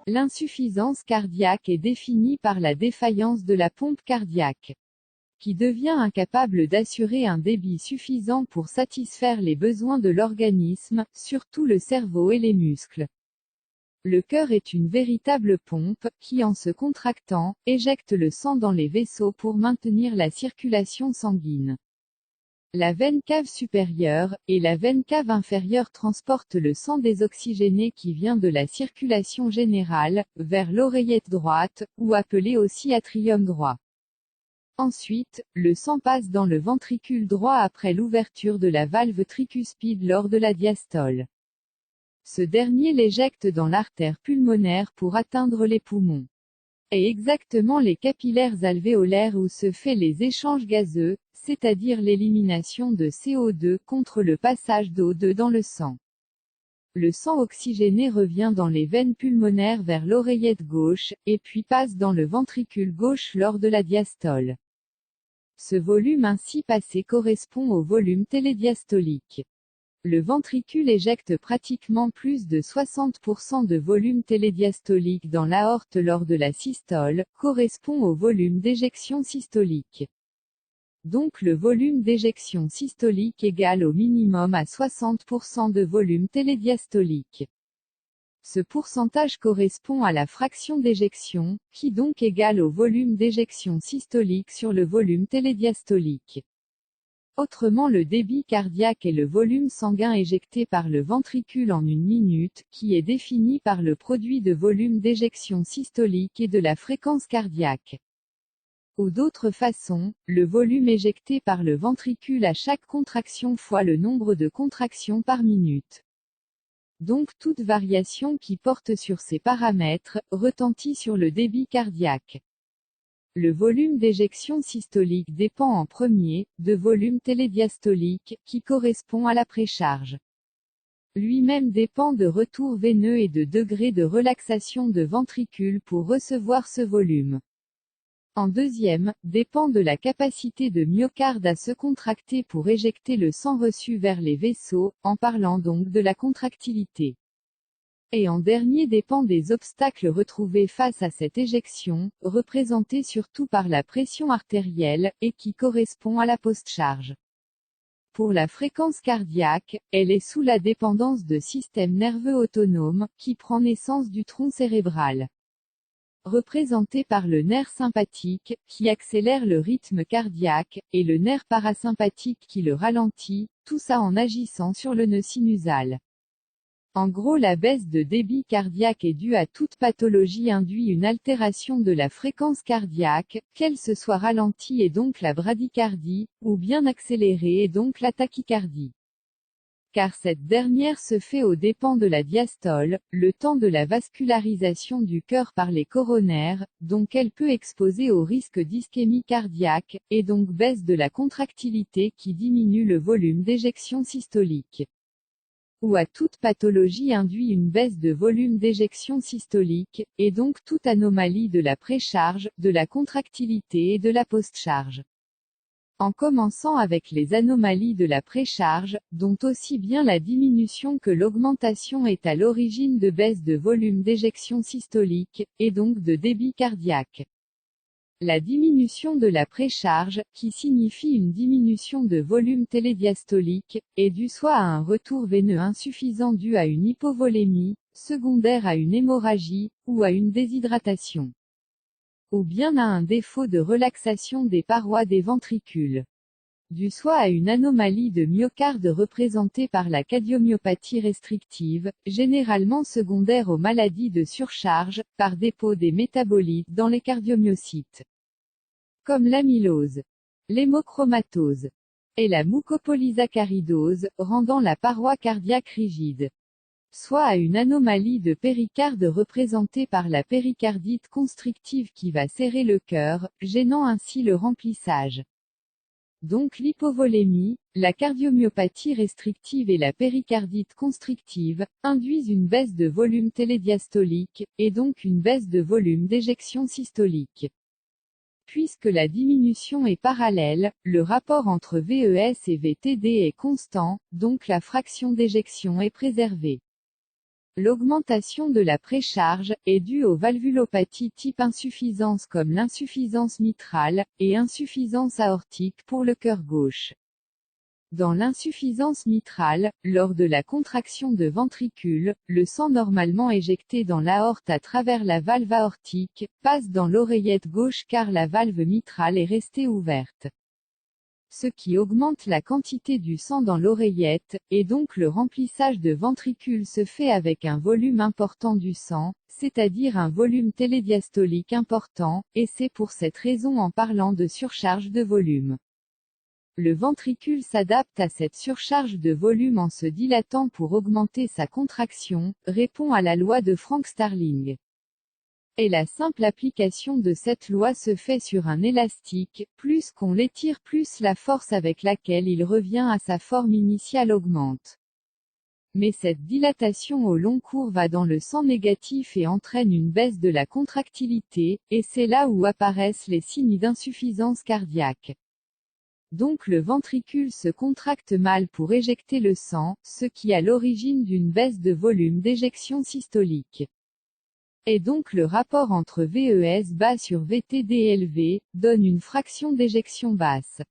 L'insuffisance cardiaque est définie par la défaillance de la pompe cardiaque, qui devient incapable d'assurer un débit suffisant pour satisfaire les besoins de l'organisme, surtout le cerveau et les muscles. Le cœur est une véritable pompe, qui en se contractant, éjecte le sang dans les vaisseaux pour maintenir la circulation sanguine. La veine cave supérieure, et la veine cave inférieure transportent le sang désoxygéné qui vient de la circulation générale, vers l'oreillette droite, ou appelée aussi atrium droit. Ensuite, le sang passe dans le ventricule droit après l'ouverture de la valve tricuspide lors de la diastole. Ce dernier l'éjecte dans l'artère pulmonaire pour atteindre les poumons. Et exactement les capillaires alvéolaires où se fait les échanges gazeux, c'est-à-dire l'élimination de CO2 contre le passage d'O2 dans le sang. Le sang oxygéné revient dans les veines pulmonaires vers l'oreillette gauche, et puis passe dans le ventricule gauche lors de la diastole. Ce volume ainsi passé correspond au volume télédiastolique. Le ventricule éjecte pratiquement plus de 60% de volume télédiastolique dans l'aorte lors de la systole, correspond au volume d'éjection systolique. Donc le volume d'éjection systolique égale au minimum à 60% de volume télédiastolique. Ce pourcentage correspond à la fraction d'éjection, qui donc égale au volume d'éjection systolique sur le volume télédiastolique. Autrement le débit cardiaque est le volume sanguin éjecté par le ventricule en une minute, qui est défini par le produit de volume d'éjection systolique et de la fréquence cardiaque. Ou d'autre façon, le volume éjecté par le ventricule à chaque contraction fois le nombre de contractions par minute. Donc toute variation qui porte sur ces paramètres, retentit sur le débit cardiaque. Le volume d'éjection systolique dépend en premier, de volume télédiastolique, qui correspond à la précharge. Lui-même dépend de retour veineux et de degré de relaxation de ventricule pour recevoir ce volume. En deuxième, dépend de la capacité de myocarde à se contracter pour éjecter le sang reçu vers les vaisseaux, en parlant donc de la contractilité. Et en dernier dépend des obstacles retrouvés face à cette éjection, représentés surtout par la pression artérielle, et qui correspond à la postcharge. Pour la fréquence cardiaque, elle est sous la dépendance de système nerveux autonome, qui prend naissance du tronc cérébral. Représenté par le nerf sympathique, qui accélère le rythme cardiaque, et le nerf parasympathique qui le ralentit, tout ça en agissant sur le nœud sinusal. En gros la baisse de débit cardiaque est due à toute pathologie induit une altération de la fréquence cardiaque, qu'elle se soit ralentie et donc la bradycardie, ou bien accélérée et donc la tachycardie. Car cette dernière se fait aux dépens de la diastole, le temps de la vascularisation du cœur par les coronaires, donc elle peut exposer au risque d'ischémie cardiaque, et donc baisse de la contractilité qui diminue le volume d'éjection systolique. Ou à toute pathologie induit une baisse de volume d'éjection systolique, et donc toute anomalie de la précharge, de la contractilité et de la postcharge. En commençant avec les anomalies de la précharge, dont aussi bien la diminution que l'augmentation est à l'origine de baisse de volume d'éjection systolique, et donc de débit cardiaque. La diminution de la précharge, qui signifie une diminution de volume télédiastolique, est due soit à un retour veineux insuffisant dû à une hypovolémie, secondaire à une hémorragie, ou à une déshydratation. Ou bien à un défaut de relaxation des parois des ventricules. Dû soit à une anomalie de myocarde représentée par la cardiomyopathie restrictive, généralement secondaire aux maladies de surcharge, par dépôt des métabolites dans les cardiomyocytes. Comme l'amylose, l'hémochromatose et la mucopolysaccharidose, rendant la paroi cardiaque rigide. Soit à une anomalie de péricarde représentée par la péricardite constrictive qui va serrer le cœur, gênant ainsi le remplissage. Donc l'hypovolémie, la cardiomyopathie restrictive et la péricardite constrictive, induisent une baisse de volume télédiastolique, et donc une baisse de volume d'éjection systolique. Puisque la diminution est parallèle, le rapport entre VES et VTD est constant, donc la fraction d'éjection est préservée. L'augmentation de la précharge est due aux valvulopathies type insuffisance comme l'insuffisance mitrale, et insuffisance aortique pour le cœur gauche. Dans l'insuffisance mitrale, lors de la contraction de ventricule, le sang normalement éjecté dans l'aorte à travers la valve aortique, passe dans l'oreillette gauche car la valve mitrale est restée ouverte. Ce qui augmente la quantité du sang dans l'oreillette, et donc le remplissage de ventricule se fait avec un volume important du sang, c'est-à-dire un volume télédiastolique important, et c'est pour cette raison en parlant de surcharge de volume. Le ventricule s'adapte à cette surcharge de volume en se dilatant pour augmenter sa contraction, répond à la loi de Frank-Starling. Et la simple application de cette loi se fait sur un élastique, plus qu'on l'étire plus la force avec laquelle il revient à sa forme initiale augmente. Mais cette dilatation au long cours va dans le sens négatif et entraîne une baisse de la contractilité, et c'est là où apparaissent les signes d'insuffisance cardiaque. Donc le ventricule se contracte mal pour éjecter le sang, ce qui est à l'origine d'une baisse de volume d'éjection systolique. Et donc le rapport entre VES bas sur VTD élevé, donne une fraction d'éjection basse.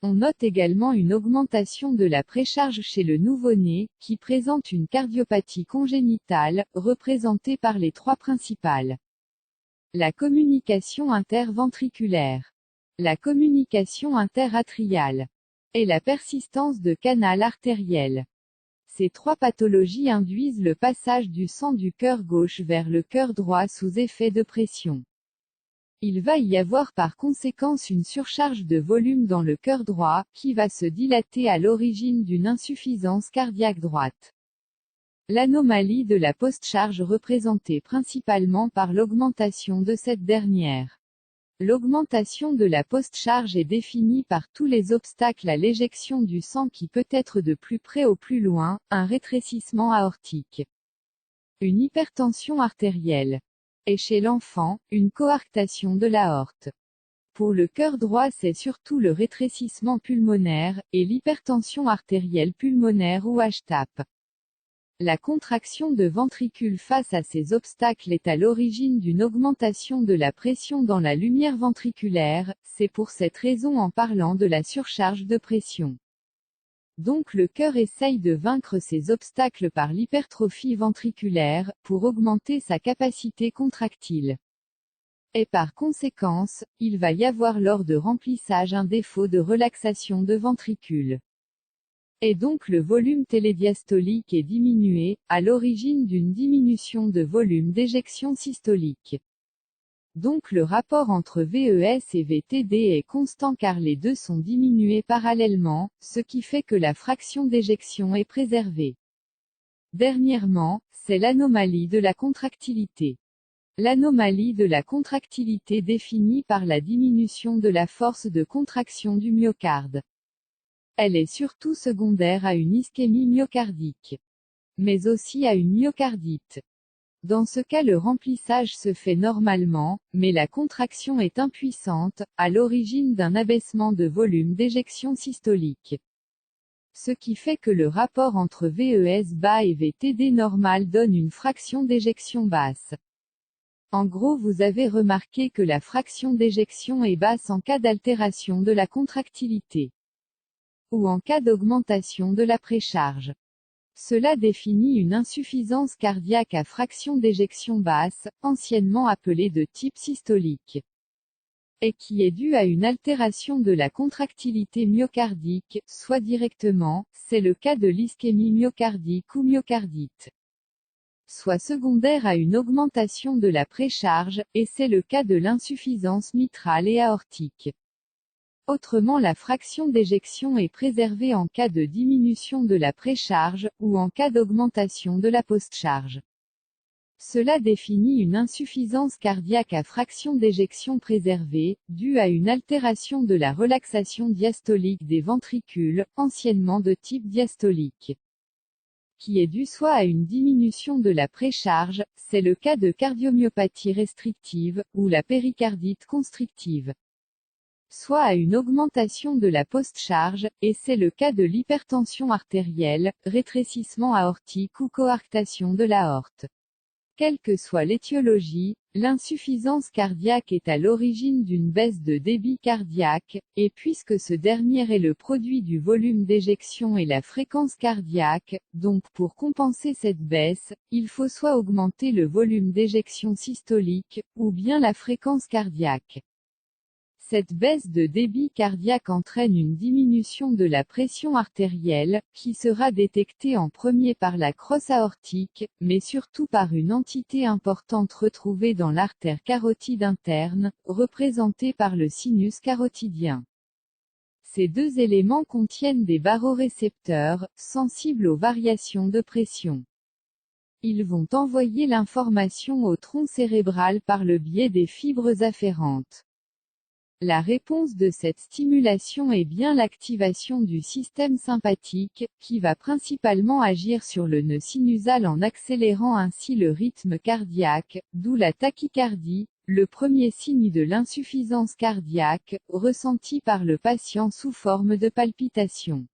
On note également une augmentation de la précharge chez le nouveau-né, qui présente une cardiopathie congénitale, représentée par les trois principales. La communication interventriculaire, la communication interatriale, et la persistance de canal artériel. Ces trois pathologies induisent le passage du sang du cœur gauche vers le cœur droit sous effet de pression. Il va y avoir par conséquence une surcharge de volume dans le cœur droit, qui va se dilater à l'origine d'une insuffisance cardiaque droite. L'anomalie de la postcharge représentée principalement par l'augmentation de cette dernière. L'augmentation de la postcharge est définie par tous les obstacles à l'éjection du sang qui peut être de plus près ou plus loin, un rétrécissement aortique, une hypertension artérielle, et chez l'enfant, une coarctation de l'aorte. Pour le cœur droit c'est surtout le rétrécissement pulmonaire, et l'hypertension artérielle pulmonaire ou HTAP. La contraction de ventricule face à ces obstacles est à l'origine d'une augmentation de la pression dans la lumière ventriculaire, c'est pour cette raison en parlant de la surcharge de pression. Donc le cœur essaye de vaincre ces obstacles par l'hypertrophie ventriculaire, pour augmenter sa capacité contractile. Et par conséquence, il va y avoir lors de remplissage un défaut de relaxation de ventricule. Et donc le volume télédiastolique est diminué, à l'origine d'une diminution de volume d'éjection systolique. Donc le rapport entre VES et VTD est constant car les deux sont diminués parallèlement, ce qui fait que la fraction d'éjection est préservée. Dernièrement, c'est l'anomalie de la contractilité. L'anomalie de la contractilité définie par la diminution de la force de contraction du myocarde. Elle est surtout secondaire à une ischémie myocardique, mais aussi à une myocardite. Dans ce cas le remplissage se fait normalement, mais la contraction est impuissante, à l'origine d'un abaissement de volume d'éjection systolique. Ce qui fait que le rapport entre VES bas et VTD normal donne une fraction d'éjection basse. En gros vous avez remarqué que la fraction d'éjection est basse en cas d'altération de la contractilité, ou en cas d'augmentation de la précharge. Cela définit une insuffisance cardiaque à fraction d'éjection basse, anciennement appelée de type systolique, et qui est due à une altération de la contractilité myocardique, soit directement, c'est le cas de l'ischémie myocardique ou myocardite, soit secondaire à une augmentation de la précharge, et c'est le cas de l'insuffisance mitrale et aortique. Autrement la fraction d'éjection est préservée en cas de diminution de la précharge, ou en cas d'augmentation de la postcharge. Cela définit une insuffisance cardiaque à fraction d'éjection préservée, due à une altération de la relaxation diastolique des ventricules, anciennement de type diastolique, qui est due soit à une diminution de la précharge, c'est le cas de cardiomyopathie restrictive, ou la péricardite constrictive. soit à une augmentation de la post-charge, et c'est le cas de l'hypertension artérielle, rétrécissement aortique ou coarctation de l'aorte. Quelle que soit l'étiologie, l'insuffisance cardiaque est à l'origine d'une baisse de débit cardiaque, et puisque ce dernier est le produit du volume d'éjection et la fréquence cardiaque, donc pour compenser cette baisse, il faut soit augmenter le volume d'éjection systolique, ou bien la fréquence cardiaque. Cette baisse de débit cardiaque entraîne une diminution de la pression artérielle, qui sera détectée en premier par la crosse aortique, mais surtout par une entité importante retrouvée dans l'artère carotide interne, représentée par le sinus carotidien. Ces deux éléments contiennent des barorécepteurs, sensibles aux variations de pression. Ils vont envoyer l'information au tronc cérébral par le biais des fibres afférentes. La réponse de cette stimulation est bien l'activation du système sympathique, qui va principalement agir sur le nœud sinusal en accélérant ainsi le rythme cardiaque, d'où la tachycardie, le premier signe de l'insuffisance cardiaque, ressenti par le patient sous forme de palpitations.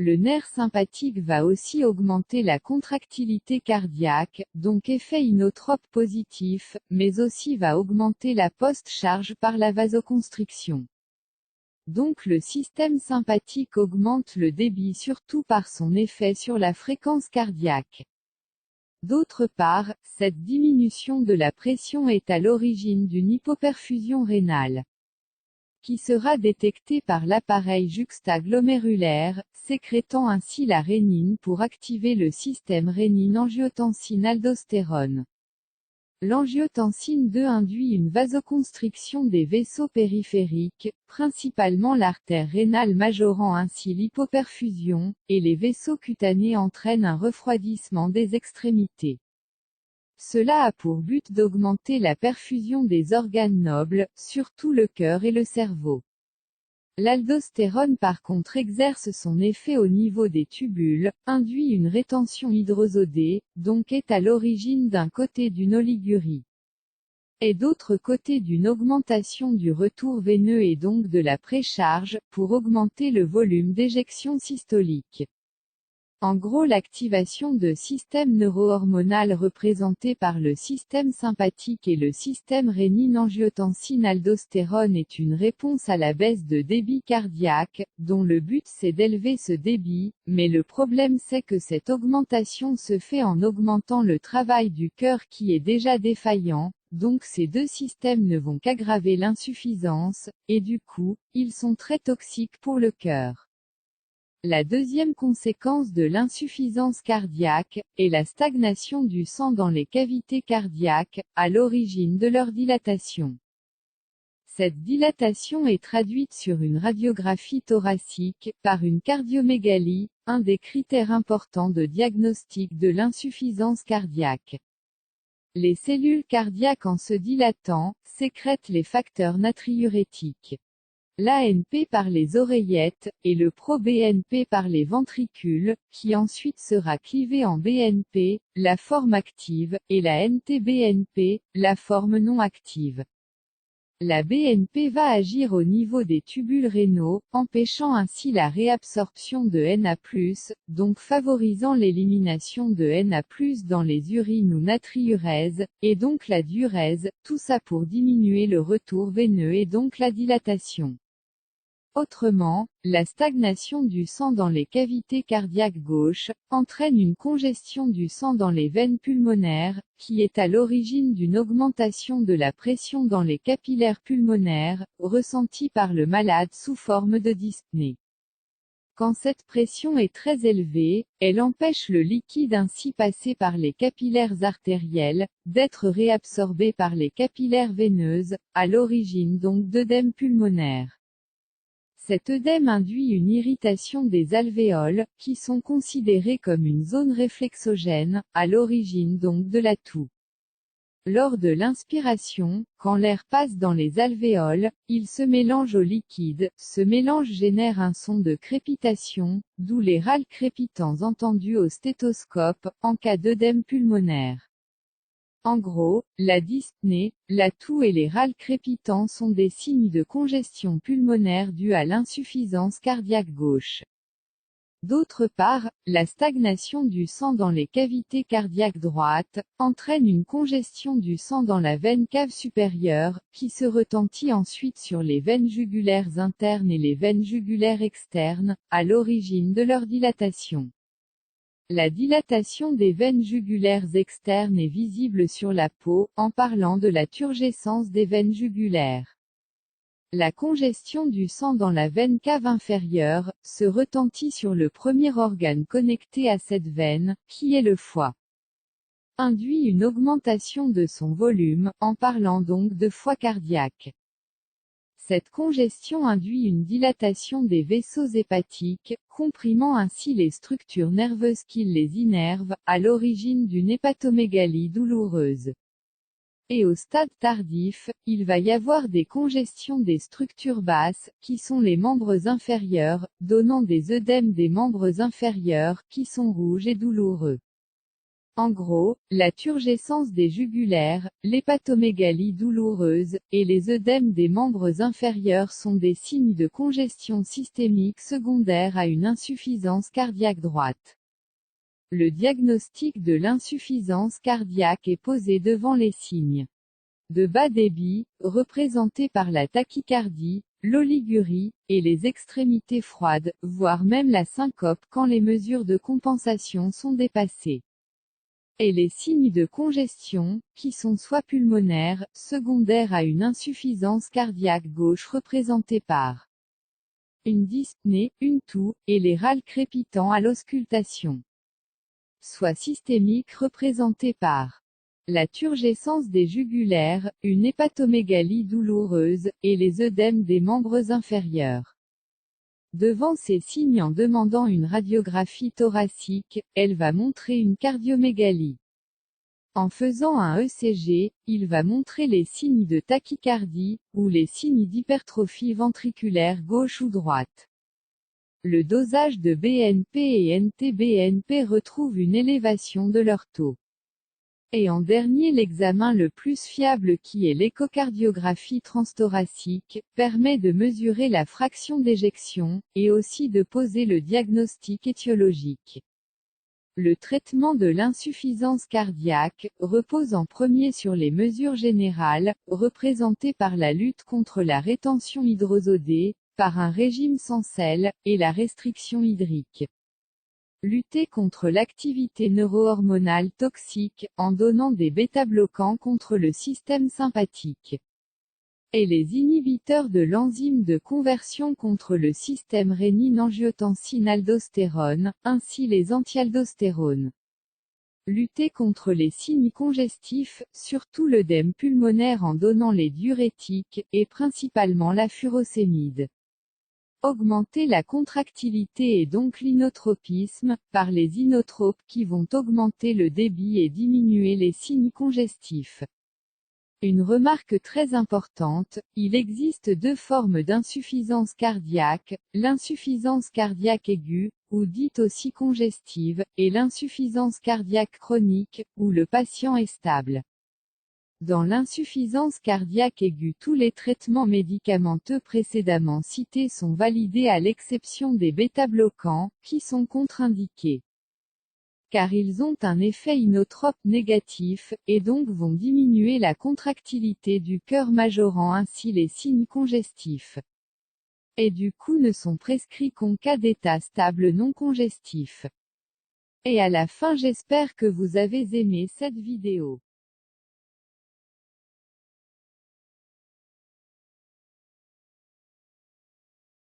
Le nerf sympathique va aussi augmenter la contractilité cardiaque, donc effet inotrope positif, mais aussi va augmenter la post-charge par la vasoconstriction. Donc le système sympathique augmente le débit surtout par son effet sur la fréquence cardiaque. D'autre part, cette diminution de la pression est à l'origine d'une hypoperfusion rénale, qui sera détectée par l'appareil juxtaglomérulaire, sécrétant ainsi la rénine pour activer le système rénine-angiotensine-aldostérone. L'angiotensine 2 induit une vasoconstriction des vaisseaux périphériques, principalement l'artère rénale majorant ainsi l'hypoperfusion, et les vaisseaux cutanés entraînent un refroidissement des extrémités. Cela a pour but d'augmenter la perfusion des organes nobles, surtout le cœur et le cerveau. L'aldostérone par contre exerce son effet au niveau des tubules, induit une rétention hydrosodée, donc est à l'origine d'un côté d'une oligurie, et d'autre côté d'une augmentation du retour veineux et donc de la précharge, pour augmenter le volume d'éjection systolique. En gros, l'activation de système neurohormonal représenté par le système sympathique et le système rénine-angiotensine-aldostérone est une réponse à la baisse de débit cardiaque, dont le but c'est d'élever ce débit, mais le problème c'est que cette augmentation se fait en augmentant le travail du cœur qui est déjà défaillant, donc ces deux systèmes ne vont qu'aggraver l'insuffisance, et du coup, ils sont très toxiques pour le cœur. La deuxième conséquence de l'insuffisance cardiaque, est la stagnation du sang dans les cavités cardiaques, à l'origine de leur dilatation. Cette dilatation est traduite sur une radiographie thoracique, par une cardiomégalie, un des critères importants de diagnostic de l'insuffisance cardiaque. Les cellules cardiaques en se dilatant, sécrètent les facteurs natriurétiques. L'ANP par les oreillettes, et le pro-BNP par les ventricules, qui ensuite sera clivé en BNP, la forme active, et la NT-BNP, la forme non active. La BNP va agir au niveau des tubules rénaux, empêchant ainsi la réabsorption de Na+, donc favorisant l'élimination de Na+, dans les urines ou natriurèse, et donc la diurèse, tout ça pour diminuer le retour veineux et donc la dilatation. Autrement, la stagnation du sang dans les cavités cardiaques gauches, entraîne une congestion du sang dans les veines pulmonaires, qui est à l'origine d'une augmentation de la pression dans les capillaires pulmonaires, ressentie par le malade sous forme de dyspnée. Quand cette pression est très élevée, elle empêche le liquide ainsi passé par les capillaires artériels, d'être réabsorbé par les capillaires veineuses, à l'origine donc d'œdème pulmonaire. Cet œdème induit une irritation des alvéoles, qui sont considérés comme une zone réflexogène, à l'origine donc de la toux. Lors de l'inspiration, quand l'air passe dans les alvéoles, il se mélange au liquide, ce mélange génère un son de crépitation, d'où les râles crépitants entendus au stéthoscope, en cas d'œdème pulmonaire. En gros, la dyspnée, la toux et les râles crépitants sont des signes de congestion pulmonaire due à l'insuffisance cardiaque gauche. D'autre part, la stagnation du sang dans les cavités cardiaques droites entraîne une congestion du sang dans la veine cave supérieure, qui se retentit ensuite sur les veines jugulaires internes et les veines jugulaires externes, à l'origine de leur dilatation. La dilatation des veines jugulaires externes est visible sur la peau, en parlant de la turgescence des veines jugulaires. La congestion du sang dans la veine cave inférieure se retentit sur le premier organe connecté à cette veine, qui est le foie. Induit une augmentation de son volume, en parlant donc de foie cardiaque. Cette congestion induit une dilatation des vaisseaux hépatiques, comprimant ainsi les structures nerveuses qui les innervent, à l'origine d'une hépatomégalie douloureuse. Et au stade tardif, il va y avoir des congestions des structures basses, qui sont les membres inférieurs, donnant des œdèmes des membres inférieurs, qui sont rouges et douloureux. En gros, la turgescence des jugulaires, l'hépatomégalie douloureuse, et les œdèmes des membres inférieurs sont des signes de congestion systémique secondaire à une insuffisance cardiaque droite. Le diagnostic de l'insuffisance cardiaque est posé devant les signes de bas débit, représentés par la tachycardie, l'oligurie, et les extrémités froides, voire même la syncope quand les mesures de compensation sont dépassées. Et les signes de congestion, qui sont soit pulmonaires, secondaires à une insuffisance cardiaque gauche représentée par une dyspnée, une toux, et les râles crépitants à l'auscultation, soit systémique représentée par la turgescence des jugulaires, une hépatomégalie douloureuse, et les œdèmes des membres inférieurs. Devant ces signes, en demandant une radiographie thoracique, elle va montrer une cardiomégalie. En faisant un ECG, il va montrer les signes de tachycardie, ou les signes d'hypertrophie ventriculaire gauche ou droite. Le dosage de BNP et NT-BNP retrouve une élévation de leur taux. Et en dernier, l'examen le plus fiable qui est l'échocardiographie transthoracique, permet de mesurer la fraction d'éjection, et aussi de poser le diagnostic étiologique. Le traitement de l'insuffisance cardiaque repose en premier sur les mesures générales, représentées par la lutte contre la rétention hydrosodée, par un régime sans sel, et la restriction hydrique. Lutter contre l'activité neurohormonale toxique, en donnant des bêta-bloquants contre le système sympathique. Et les inhibiteurs de l'enzyme de conversion contre le système rénine-angiotensine-aldostérone, ainsi les antialdostérones. Lutter contre les signes congestifs, surtout l'œdème pulmonaire en donnant les diurétiques, et principalement la furosémide. Augmenter la contractilité et donc l'inotropisme, par les inotropes qui vont augmenter le débit et diminuer les signes congestifs. Une remarque très importante, il existe deux formes d'insuffisance cardiaque, l'insuffisance cardiaque aiguë, ou dite aussi congestive, et l'insuffisance cardiaque chronique, où le patient est stable. Dans l'insuffisance cardiaque aiguë, tous les traitements médicamenteux précédemment cités sont validés à l'exception des bêta-bloquants, qui sont contre-indiqués. Car ils ont un effet inotrope négatif, et donc vont diminuer la contractilité du cœur majorant ainsi les signes congestifs. Et du coup ne sont prescrits qu'en cas d'état stable non congestif. Et à la fin, j'espère que vous avez aimé cette vidéo.